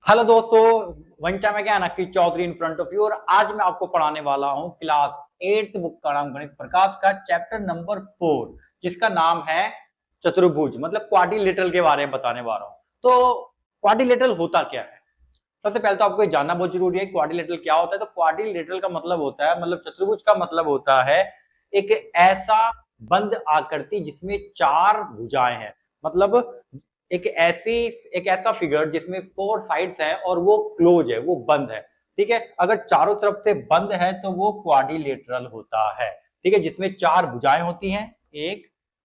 Hello दोस्तों, वंचा में क्या नक्की Chaudhary in front of you. और आज मैं आपको पढ़ाने वाला हूँ क्लास 8th बुक का नाम गणित प्रकाश का चैप्टर नंबर 4, जिसका नाम है चतुर्भुज, मतलब क्वाड्रिलेटरल के बारे में बताने वाला हूँ। तो क्वाड्रिलेटरल होता क्या है? सबसे पहले तो आपको ये जानना बहुत जरूरी है क्वाड्रिलेटरल क्या होता है। तो क्वाड्रिलेटरल का मतलब होता है, मतलब चतुर्भुज का मतलब होता है एक ऐसा बंद आकृति जिसमें चार भुजाएं हैं। मतलब एक ऐसी एक ऐसा फिगर जिसमें 4 साइड्स हैं और वो क्लोज है, वो बंद है। ठीक है, अगर चारों तरफ से बंद है तो वो क्वाड्रिलेटरल होता है। ठीक है, जिसमें चार भुजाएं होती हैं, एक,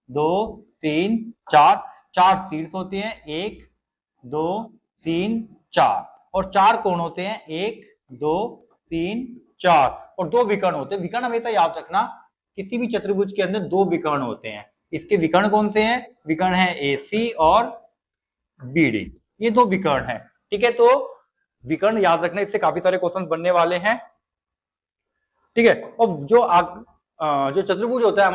दो, तीन, चार। चार शीर्ष होते हैं, एक, दो, तीन, चार। और चार कोण होते हैं, एक, दो, तीन, चार। और दो विकर्ण होते हैं। विकर्ण हमेशा याद रखना, किसी भी चतुर्भुज के अंदर दो विकर्ण होते हैं। इसके विकर्ण कौन से हैं? विकर्ण है AC और BD, ये दो विकर्ण है। ठीक है, तो विकर्ण याद रखना, इससे काफी सारे क्वेश्चन बनने वाले हैं। ठीक है, और जो चतुर्भुज होता है,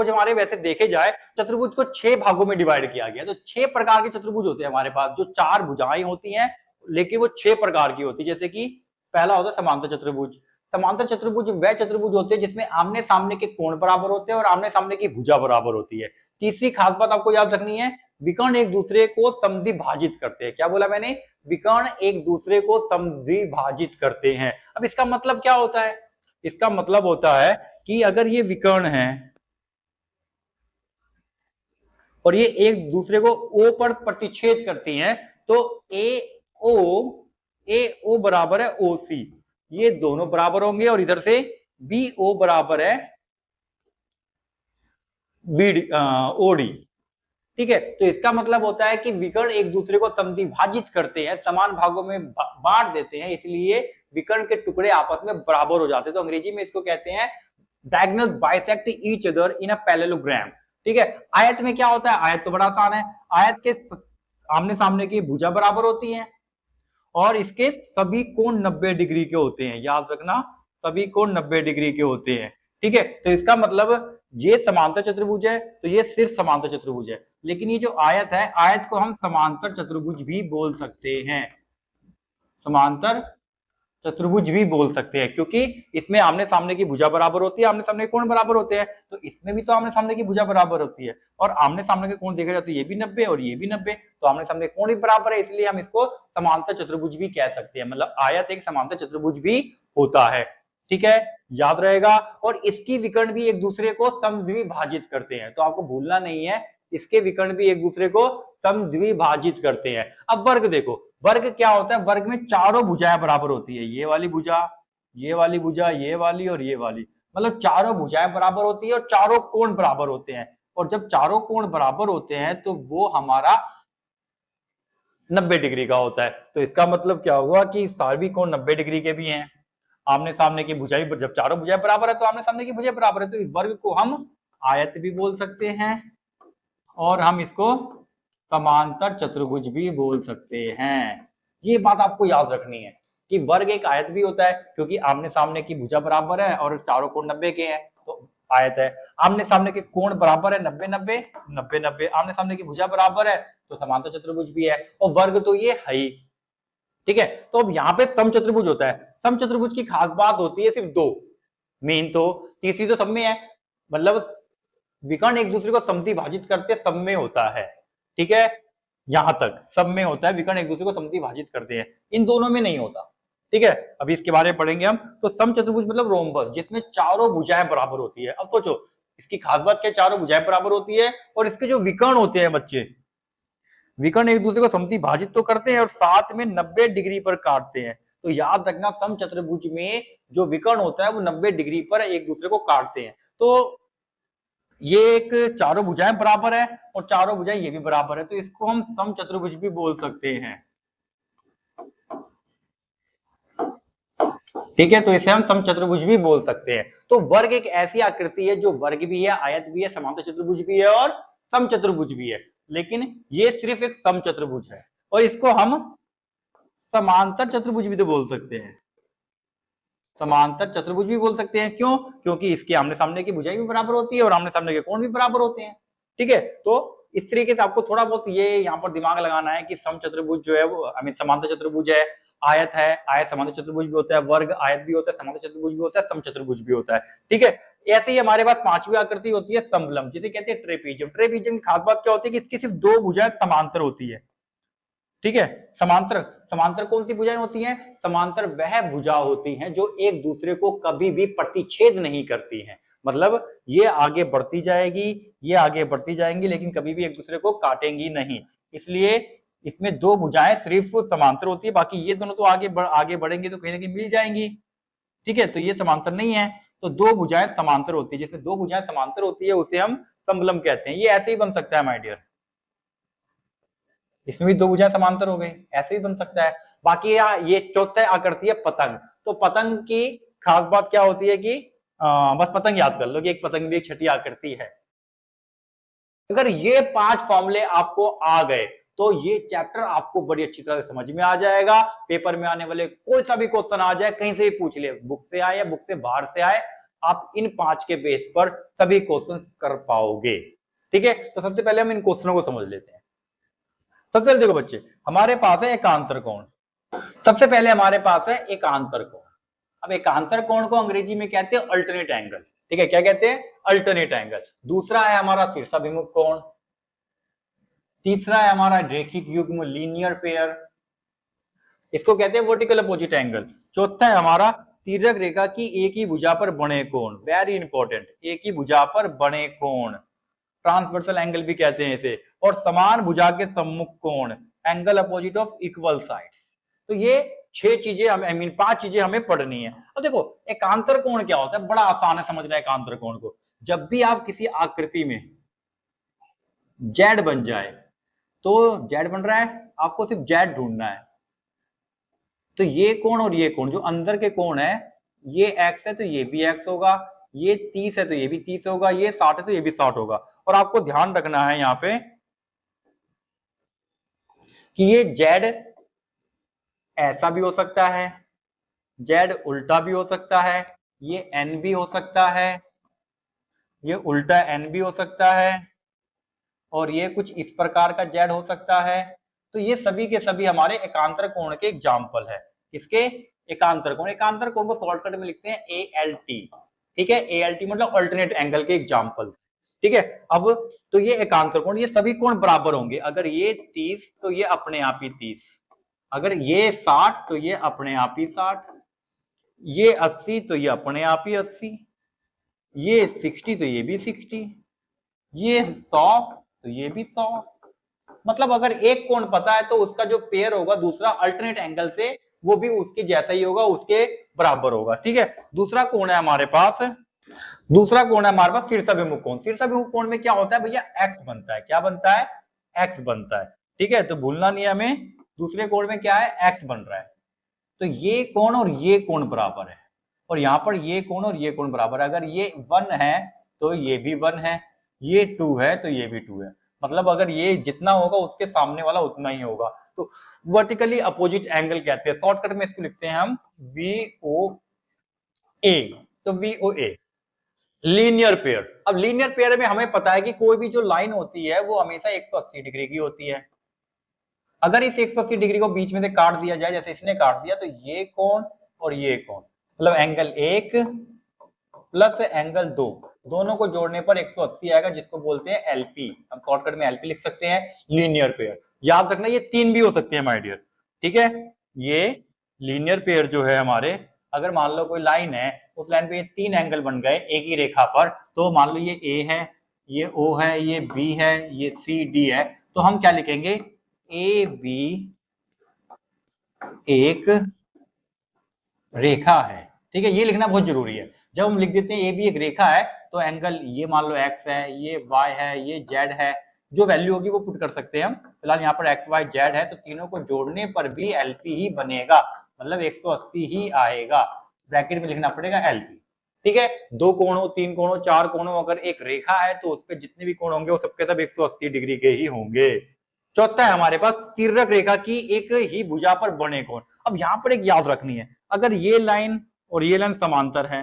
हमारे वैसे देखे जाए चतुर्भुज को 6 भागों में डिवाइड किया गया। तो 6 प्रकार के चतुर्भुज होते हैं हमारे पास, जो चार भुजाएं होती हैं, लेकिन वो 6 प्रकार की होती है। जैसे कि पहला होता है समांतर चतुर्भुज। समांतर चतुर्भुज वह चतुर्भुज होते हैं जिसमें आमने सामने के कोण बराबर होते हैं और आमने सामने की भुजा बराबर होती है। तीसरी खास बात आपको याद रखनी है, विकर्ण एक दूसरे को समद्विभाजित करते हैं। क्या बोला मैंने? विकर्ण एक दूसरे को समद्विभाजित करते हैं। अब इसका मतलब क्या होता है? इसका मतलब होता है कि अगर ये विकर्ण है और ये एक दूसरे को O पर प्रतिच्छेद करती हैं, तो AO बराबर है OC, ये दोनों बराबर होंगे। और इधर से BO बराबर है OD। ठीक है, तो इसका मतलब होता है कि विकर्ण एक दूसरे को समद्विभाजित करते हैं, समान भागों में बांट देते हैं, इसलिए विकर्ण के टुकड़े आपस में बराबर हो जाते हैं। तो अंग्रेजी में इसको कहते हैं diagonals bisect each other in a parallelogram. ठीक है, आयत में क्या होता है? आयत तो बड़ा आसान है। आयत के आमने सामने की भुजा बराबर होती है और इसके सभी कोण 90 डिग्री के होते हैं। याद रखना, सभी कोण 90 डिग्री के होते हैं। ठीक है, तो इसका मतलब ये समांतर चतुर्भुज है, तो ये सिर्फ समांतर चतुर्भुज है। लेकिन ये जो आयत है, आयत को हम समांतर चतुर्भुज भी बोल सकते हैं। समांतर चतुर्भुज भी बोल सकते हैं, क्योंकि इसमें आमने सामने की भुजा बराबर होती है, आमने सामने के कोण बराबर होते हैं। तो इसमें भी तो आमने सामने की भुजा बराबर होती है और आमने सामने के कोण देखा जाए तो ये भी 90 और ये भी 90, तो आमने सामने के कोण भी बराबर है, इसलिए हम इसको समांतर चतुर्भुज भी कह सकते हैं। मतलब आयत एक समांतर चतुर्भुज भी होता है। ठीक है, याद रहेगा। और इसकी विकर्ण भी एक दूसरे को समद्विभाजित करते हैं, तो आपको भूलना नहीं है, इसके विकर्ण भी एक दूसरे को समद्विभाजित करते हैं। अब वर्ग देखो, वर्ग क्या होता है? वर्ग में चारों भुजाएं बराबर होती है, ये वाली भुजा, ये वाली भुजा, ये वाली और ये वाली। मतलब चारों भुजाएं बराबर होती है और चारों कोण बराबर होते हैं। और जब चारों कोण बराबर होते हैं तो वो हमारा 90 डिग्री का होता है। तो इसका मतलब क्या हुआ कि सभी कोण 90 डिग्री के भी हैं। आमने सामने की भुजाएं, जब चारों भुजाएं बराबर है तो आमने सामने की भुजाएं बराबर है, तो इस वर्ग को हम आयत भी बोल सकते हैं और हम इसको समांतर चतुर्भुज भी बोल सकते हैं। ये बात आपको याद रखनी है कि वर्ग एक आयत भी होता है, क्योंकि आमने सामने की भुजा बराबर है और चारों कोण 90 के हैं, तो आयत है। आमने सामने के कोण बराबर है 90 90 90 90, आमने सामने की भुजा बराबर है, तो समांतर चतुर्भुज भी है। और वर्ग तो ये है ही। ठीक है, तो अब यहाँ पे समचतुर्भुज होता है। समचतुर्भुज की खास बात होती है सिर्फ दो, मेन तो, तीसरी तो सब में है। मतलब विकर्ण एक दूसरे को समद्विभाजित करते सब में होता है। ठीक है, यहां तक सब में होता है, विकर्ण एक दूसरे को समद्विभाजित करते हैं, इन दोनों में नहीं होता। ठीक है, अभी इसके बारे में पढ़ेंगे हम। तो समचतुर्भुज मतलब रोम्बस, जिसमें चारों भुजाएं बराबर होती है। अब सोचो, इसकी खास बात क्या? चारों भुजाएं बराबर होती है और इसके जो विकर्ण होते हैं बच्चे, विकर्ण एक दूसरे को समद्विभाजित तो करते हैं और साथ में 90 डिग्री पर काटते हैं। तो याद रखना, समचतुर्भुज में जो विकर्ण होता है वो 90 डिग्री पर एक दूसरे को काटते हैं। तो ये एक चारों भुजाएं बराबर है और चारों भुजाएं ये भी बराबर है, तो इसको हम समचतुर्भुज भी बोल सकते हैं। ठीक है, तो इसे हम समचतुर्भुज भी बोल सकते हैं। तो वर्ग एक ऐसी आकृति है जो वर्ग भी है, आयत भी है, समांतर चतुर्भुज भी है और समचतुर्भुज भी है। लेकिन ये सिर्फ एक समचतुर्भुज है और इसको हम समांतर चतुर्भुज भी तो बोल सकते हैं। समांतर चतुर्भुज भी बोल सकते हैं, क्यों? क्योंकि इसके आमने सामने की भुजाएं भी बराबर होती है और आमने सामने के कोण भी बराबर होते हैं। ठीक है, तो इस तरीके से आपको थोड़ा बहुत ये यहाँ पर दिमाग लगाना है कि समचतुर्भुज जो है वो समांतर चतुर्भुज है, आयत है, आयत समांतर चतुर्भुज भी होता है, वर्ग आयत भी होता है, समांतर चतुर्भुज भी होता है, समचतुर्भुज भी होता है। ठीक है, ऐसे ही हमारे पास पांचवी आकृति होती है समलंब, जिसे कहते हैं ट्रेपीजियम। ट्रेपीजियम की खास बात क्या होती है कि इसकी सिर्फ दो भुजाएं समांतर होती है। ठीक है, समांतर समांतर कौन सी भुजाएं होती हैं? समांतर वह भुजा होती हैं जो एक दूसरे को कभी भी प्रतिच्छेद नहीं करती हैं। मतलब ये आगे बढ़ती जाएगी, ये आगे बढ़ती जाएंगी, लेकिन कभी भी एक दूसरे को काटेंगी नहीं। इसलिए इसमें दो भुजाएं सिर्फ समांतर होती है, बाकी ये दोनों तो आगे बढ़ेंगे तो कहीं ना कहीं मिल जाएंगी। ठीक है, तो ये समांतर नहीं है, तो दो भुजाएं समांतर होती है। जिसमें दो भुजाएं समांतर होती है उसे हम समलंब कहते हैं। ये ऐसे ही बन सकता है माय डियर, इसमें भी दो भुजाएं समांतर हो गई, ऐसे ही बन सकता है। बाकी ये चौथा आकृति है पतंग। तो पतंग की खास बात क्या होती है कि बस पतंग याद कर लो कि एक पतंग भी एक छठी आकृति है। अगर ये 5 फॉर्मूले आपको आ गए तो ये चैप्टर आपको बड़ी अच्छी तरह से समझ में आ जाएगा। पेपर में आने वाले कोई सा भी क्वेश्चन आ जाए, कहीं से भी पूछ ले, बुक से आए या बुक से बाहर से आए, आप इन 5 के बेस पर सभी क्वेश्चन कर पाओगे। ठीक है, तो सबसे पहले हम इन क्वेश्चनों को समझ लेते हैं। सबसे पहले देखो बच्चे, हमारे पास है एकांतर कोण। सबसे पहले हमारे पास है एकांतर कोण। अब एकांतर कोण को अंग्रेजी में कहते हैं अल्टरनेट एंगल। ठीक है, क्या कहते हैं? Alternate angle. दूसरा है हमारा शीर्षाभिमुख कोण। तीसरा है हमारा रेखिक युग्म लीनियर पेयर, इसको कहते हैं वर्टिकल अपोजिट एंगल। चौथा है हमारा तिर्यक रेखा की एक ही भुजा पर बने कोण, वेरी इंपॉर्टेंट, एक ही भुजा पर बने कोण, ट्रांसवर्सल एंगल भी कहते हैं इसे। और समान भुजा के सम्मुख कोण, angle opposite of equal sides. तो ये 6 चीजें हमें 5 चीजें हमें पढ़नी है। अब देखो एकांतर कोण क्या होता है, बड़ा आसान है समझना है एकांतर कोण को। जब भी आप किसी आकृति में जेड बन जाए, तो जेड बन रहा है, आपको सिर्फ जेड ढूंढना है। तो ये कोण और ये कोण जो अंदर के कोण है, ये एक्स है तो ये भी एक्स होगा, ये 30 है तो ये भी 30 होगा, ये 60 है तो ये भी 60 होगा। और आपको ध्यान रखना है यहां पे कि ये जेड ऐसा भी हो सकता है, जेड उल्टा भी हो सकता है, ये एन भी हो सकता है, ये उल्टा एन भी हो सकता है, और ये कुछ इस प्रकार का जेड हो सकता है। तो ये सभी के सभी हमारे एकांतर कोण के एग्जाम्पल है। किसके? एकांतर कोण। एकांतर कोण को शॉर्टकट में लिखते हैं ALT। ठीक है, ALT मतलब अल्टरनेट एंगल के एग्जाम्पल। ठीक है, अब तो ये एकांतर कोण, ये सभी कोण बराबर होंगे। अगर ये 30 तो ये अपने आप ही 30, अगर ये 60 तो ये अपने आप ही 60, ये 80 तो ये अपने आप ही 80, ये 60 तो ये भी 60, ये 100 तो ये भी 100। मतलब अगर एक कोण पता है तो उसका जो पेयर होगा दूसरा अल्टरनेट एंगल से, वो भी उसके जैसा ही होगा, उसके बराबर होगा। ठीक है, दूसरा कोण है हमारे पास, दूसरा कोण है हमारे पास शीर्षाभिमुख कोण। शीर्षाभिमुख कोण में क्या होता है भैया? एक्स बनता है। क्या बनता है? एक्स बनता है। ठीक है, तो भूलना नहीं हमें, दूसरे कोण में क्या है? एक्स बन रहा है। तो ये कोण और ये कोण बराबर है, और यहां पर ये कोण और ये कोण बराबर है। अगर ये 1 है तो ये भी 1 है, ये 2 है तो ये भी 2 है। मतलब अगर ये जितना होगा उसके सामने वाला उतना ही होगा। तो वर्टिकली अपोजिट एंगल कहते हैं। शॉर्टकट में इसको लिखते हैं हम VOA। तो VOA लीनियर पेयर। अब लीनियर पेयर में हमें पता है कि कोई भी जो लाइन होती है वो हमेशा 180 डिग्री की होती है। अगर इस 180 डिग्री को बीच में से काट दिया जाए, जैसे इसने काट दिया, तो ये कोण और ये कोण, मतलब एंगल 1 प्लस एंगल 2, दोनों को जोड़ने पर 180 आएगा, जिसको बोलते हैं LP। हम शॉर्टकट में LP लिख सकते हैं, लीनियर पेयर। याद रखना ये 3 भी हो सकते हैं माय डियर। ठीक है, ये लीनियर पेयर जो है हमारे, अगर मान लो कोई लाइन है, उस लाइन पे ये 3 एंगल बन गए एक ही रेखा पर, तो मान लो ये A है, ये O है, ये B है, ये CD है, तो हम क्या लिखेंगे? AB एक रेखा है। ठीक है, ये लिखना बहुत जरूरी है। जब हम लिख देते हैं AB एक रेखा है, तो एंगल ये मान लो X है, ये Y है, ये Z है, जो वैल्यू होगी वो पुट कर सकते हैं हम। फिलहाल यहाँ पर X Y Z है, तो तीनों को जोड़ने पर भी LP ही बनेगा, मतलब 180 ही आएगा। ब्रैकेट में लिखना पड़ेगा LP। ठीक है, 2 कोण हो, 3 कोण हो, 4 कोण हो, अगर एक रेखा है तो उस पर जितने भी कोण होंगे वो सबके सब 180 डिग्री के ही होंगे। चौथा है हमारे पास तिर्यक रेखा की एक ही भुजा पर बने कोण। अब यहां पर एक याद रखनी है, अगर ये लाइन और ये लाइन समांतर है,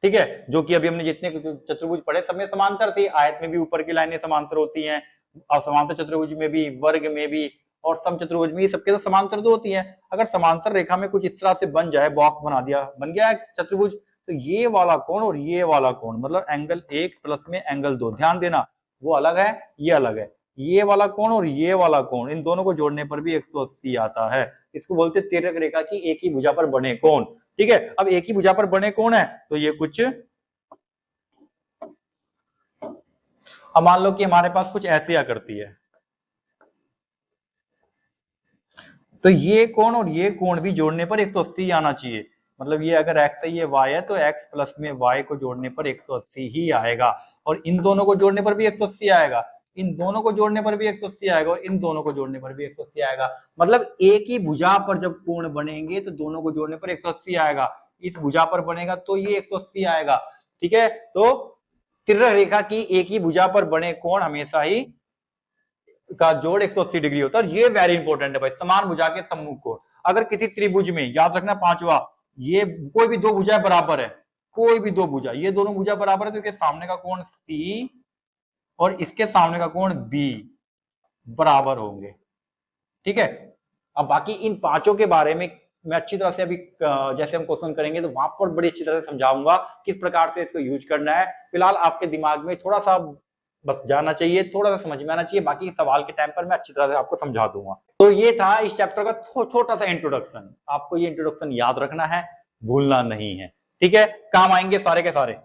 ठीक है, जो कि अभी हमने जितने चतुर्भुज पढ़े सब में समांतर थी, आयत में भी ऊपर की लाइनें समांतर होती हैं, और समांतर चतुर्भुज में भी, वर्ग में भी, और सम चतुर्भुज में, सबके तो समांतर तो होती हैं। अगर समांतर रेखा में कुछ इस तरह से बन जाए, बॉक्स बना दिया, बन गया चतुर्भुज, तो ये वाला कोण और ये वाला कोण, मतलब एंगल 1 प्लस में एंगल 2, ध्यान देना वो अलग है, ये अलग है, ये वाला कोण और ये वाला कोण, इन दोनों को जोड़ने पर भी 180 आता है। इसको बोलते हैं तिर्यक रेखा की एक ही भुजा पर बने कोण। ठीक है, अब एक ही भुजा पर बने कोण है, तो ये कुछ, अब मान लो कि हमारे पास कुछ ऐसी आकृति है, तो ये कोण और ये कोण भी जोड़ने पर 180 आना चाहिए। मतलब ये अगर x है, ये y है, तो x प्लस में y को जोड़ने पर 180 ही आएगा, और इन दोनों को जोड़ने पर भी 180 आएगा, इन दोनों को जोड़ने पर भी 180 आएगा, और इन दोनों को जोड़ने पर भी 180 आएगा। मतलब एक ही भुजा पर जब कोण बनेंगे तो दोनों को जोड़ने पर 180 आएगा, इस भुजा पर बनेगा तो ये 180 आएगा। ठीक है, तो तिर्यक रेखा की एक ही भुजा पर बने कोण हमेशा ही का जोड़ 180 डिग्री होता है, और ये वेरी इंपॉर्टेंट है भाई, समान भुजा के सम्मुख कोण। अगर किसी त्रिभुज में, याद रखना पांचवा, ये कोई भी दो भुजा बराबर है, कोई भी दो भुजा, ये दोनों भुजा बराबर है, तो इसके सामने का कोण C और इसके सामने का कोण B बराबर होंगे। ठीक है, अब बाकी इन पांचों के बारे में मैं अच्छी तरह से अभी जैसे हम क्वेश्चन करेंगे तो वहां पर बड़ी अच्छी तरह से समझाऊंगा किस प्रकार से इसको यूज करना है। फिलहाल आपके दिमाग में थोड़ा सा बस जाना चाहिए, थोड़ा सा समझ में आना चाहिए, बाकी सवाल के टाइम पर मैं अच्छी तरह से आपको समझा दूंगा। तो ये था इस चैप्टर का छोटा सा इंट्रोडक्शन, आपको ये इंट्रोडक्शन याद रखना है, भूलना नहीं है। ठीक है, काम आएंगे सारे के सारे।